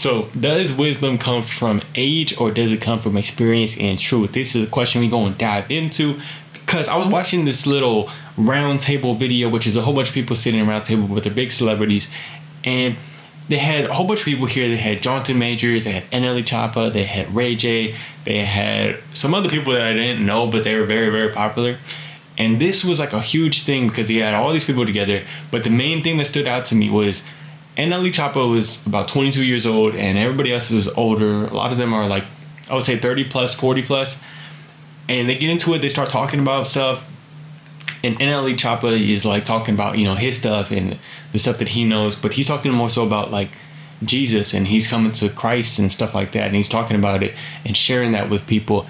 So does wisdom come from age or does it come from experience and truth? This is a question we go and dive into, because I was watching this little round table video, which is a whole bunch of people sitting around the table with their big celebrities, and they had a whole bunch of people here. They had Jonathan Majors, they had NLE Choppa, they had Ray J, they had some other people that I didn't know, but they were very, very popular. And this was like a huge thing because they had all these people together. But the main thing that stood out to me was NLE Choppa was about 22 years old and everybody else is older. A lot of them are like, I would say 30 plus, 40 plus. And they get into it, they start talking about stuff. And NLE Choppa is like talking about, his stuff and the stuff that he knows, but he's talking more so about like Jesus, and he's coming to Christ and stuff like that, and he's talking about it and sharing that with people.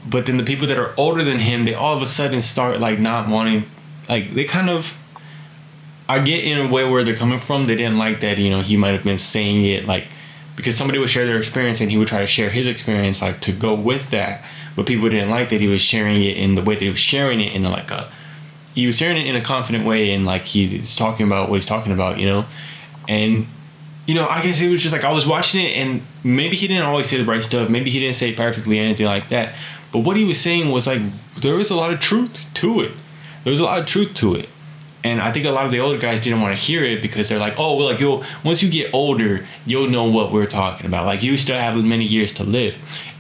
But then the people that are older than him, they all of a sudden start like not wanting, like they kind of, I get in a way where they're coming from. They didn't like that, he might have been saying it like because somebody would share their experience and he would try to share his experience like to go with that, but people didn't like that he was sharing it in the way that he was sharing it, in like he was sharing it in a confident way, and like he's talking about what he's talking about, and I guess it was just like I was watching it, and maybe he didn't always say the right stuff, maybe he didn't say it perfectly or anything like that, but what he was saying was like there was a lot of truth to it. And I think a lot of the older guys didn't want to hear it because they're like, oh, well, like once you get older, you'll know what we're talking about. Like you still have many years to live.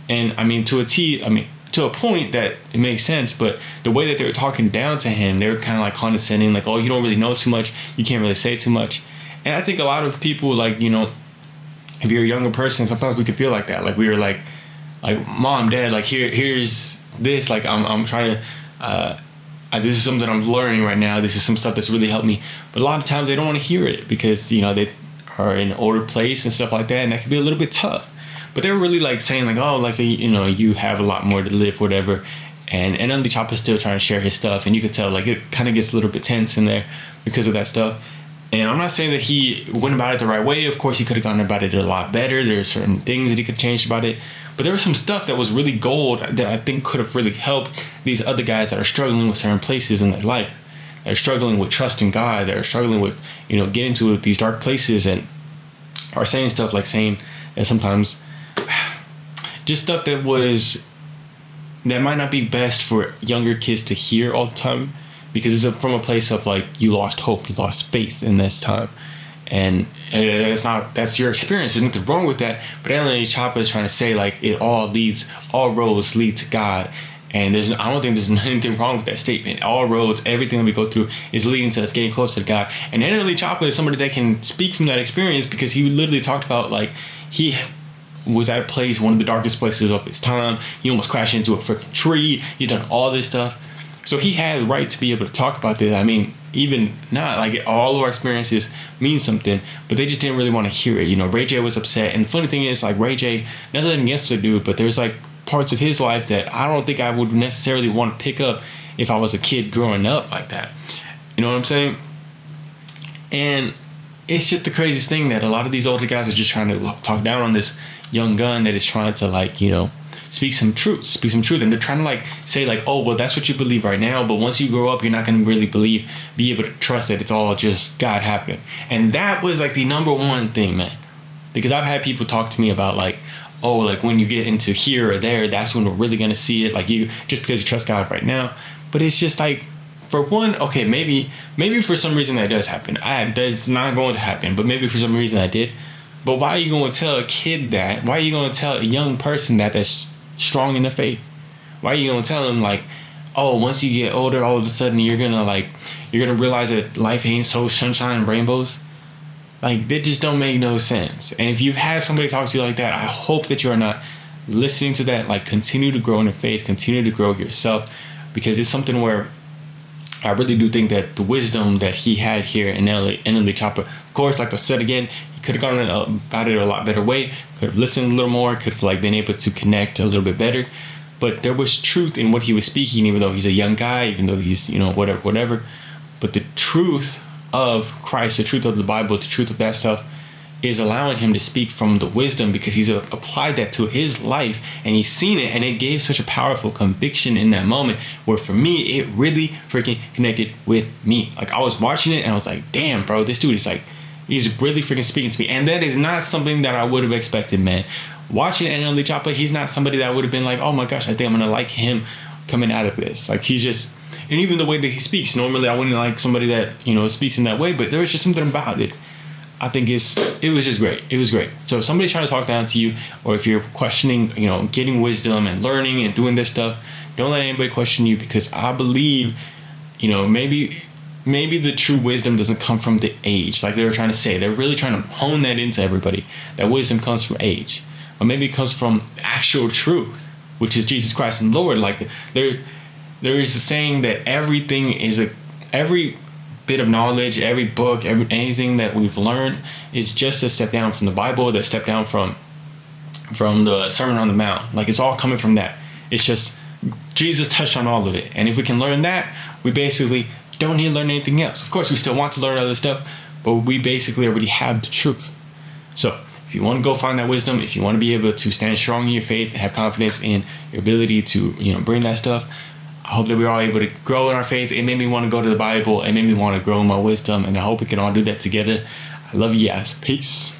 And I mean, to a point that it makes sense, but the way that they were talking down to him, they were kind of like condescending, like, oh, you don't really know too much, you can't really say too much. And I think a lot of people, like, if you're a younger person, sometimes we could feel like that. Like we were like mom, dad, like here's this, like I'm trying to this is something I'm learning right now, this is some stuff that's really helped me. But a lot of times they don't want to hear it because they are in an older place and stuff like that, and that can be a little bit tough. But they were really like saying like, oh, like, you have a lot more to live, whatever. And NLE Choppa's still trying to share his stuff, and you could tell like it kind of gets a little bit tense in there because of that stuff. And I'm not saying that he went about it the right way. Of course, he could have gone about it a lot better. There are certain things that he could change about it. But there was some stuff that was really gold that I think could have really helped these other guys that are struggling with certain places in their life. That are struggling with trusting God. That are struggling with, getting to these dark places and are saying stuff like saying that sometimes just stuff that might not be best for younger kids to hear all the time, because it's from a place of like you lost hope, you lost faith in this time, and that's your experience. There's nothing wrong with that. But NLE Choppa is trying to say like all roads lead to God, and I don't think there's anything wrong with that statement. All roads, everything that we go through is leading to us getting closer to God. And NLE Choppa is somebody that can speak from that experience, because he literally talked about like he was at a place, one of the darkest places of his time. He almost crashed into a freaking tree. He's done all this stuff. So he has the right to be able to talk about this. I mean, even not, like all of our experiences mean something, but they just didn't really want to hear it. Ray J was upset. And the funny thing is, like, Ray J, nothing against the dude, but there's like parts of his life that I don't think I would necessarily want to pick up if I was a kid growing up like that. You know what I'm saying? And it's just the craziest thing that a lot of these older guys are just trying to talk down on this young gun that is trying to like, speak some truth. And they're trying to like say like, oh, well, that's what you believe right now, but once you grow up, you're not going to really be able to trust that it's all just God happening. And that was like the number one thing, man, because I've had people talk to me about like, oh, like when you get into here or there, that's when we're really going to see it. Like you, just because you trust God right now. But it's just like, for one, okay, maybe for some reason that does happen. That's not going to happen, but maybe for some reason I did. But why are you going to tell a kid that? Why are you going to tell a young person that's strong in the faith? Why are you going to tell them like, oh, once you get older, all of a sudden you're going to realize that life ain't so sunshine and rainbows? Like, that just don't make no sense. And if you've had somebody talk to you like that, I hope that you are not listening to that. Like, continue to grow in your faith, continue to grow yourself, because it's something where I really do think that the wisdom that he had here in NLE Choppa, of course, like I said again, he could have gone about it a lot better way, could have listened a little more, could have like been able to connect a little bit better. But there was truth in what he was speaking, even though he's a young guy, even though he's, whatever. But the truth of Christ, the truth of the Bible, the truth of that stuff is allowing him to speak from the wisdom, because he's applied that to his life and he's seen it, and it gave such a powerful conviction in that moment where for me it really freaking connected with me. Like, I was watching it and I was like, damn, bro, this dude is like He's really freaking speaking to me. And that is not something that I would have expected, man. Watching NLE Choppa, he's not somebody that would have been like, oh my gosh, I think I'm going to like him coming out of this. Like, he's just, and even the way that he speaks, normally I wouldn't like somebody that, you know, speaks in that way, but there was just something about it. I think it was just great. It was great. So if somebody's trying to talk down to you, or if you're questioning, you know, getting wisdom and learning and doing this stuff, don't let anybody question you, because I believe, you know, maybe the true wisdom doesn't come from the age, like they were trying to say. They're really trying to hone that into everybody, that wisdom comes from age. Or maybe it comes from actual truth, which is Jesus Christ and Lord. Like, there is a saying that every bit of knowledge, every book, anything that we've learned is just a step down from the Bible, that step down from the Sermon on the Mount. Like, it's all coming from that. It's just Jesus touched on all of it. And if we can learn that, we basically don't need to learn anything else. Of course, we still want to learn other stuff, but we basically already have the truth. So if you want to go find that wisdom, if you want to be able to stand strong in your faith and have confidence in your ability to, you know, bring that stuff, I hope that we're all able to grow in our faith. It made me want to go to the Bible. It made me want to grow in my wisdom. And I hope we can all do that together. I love you guys. Peace.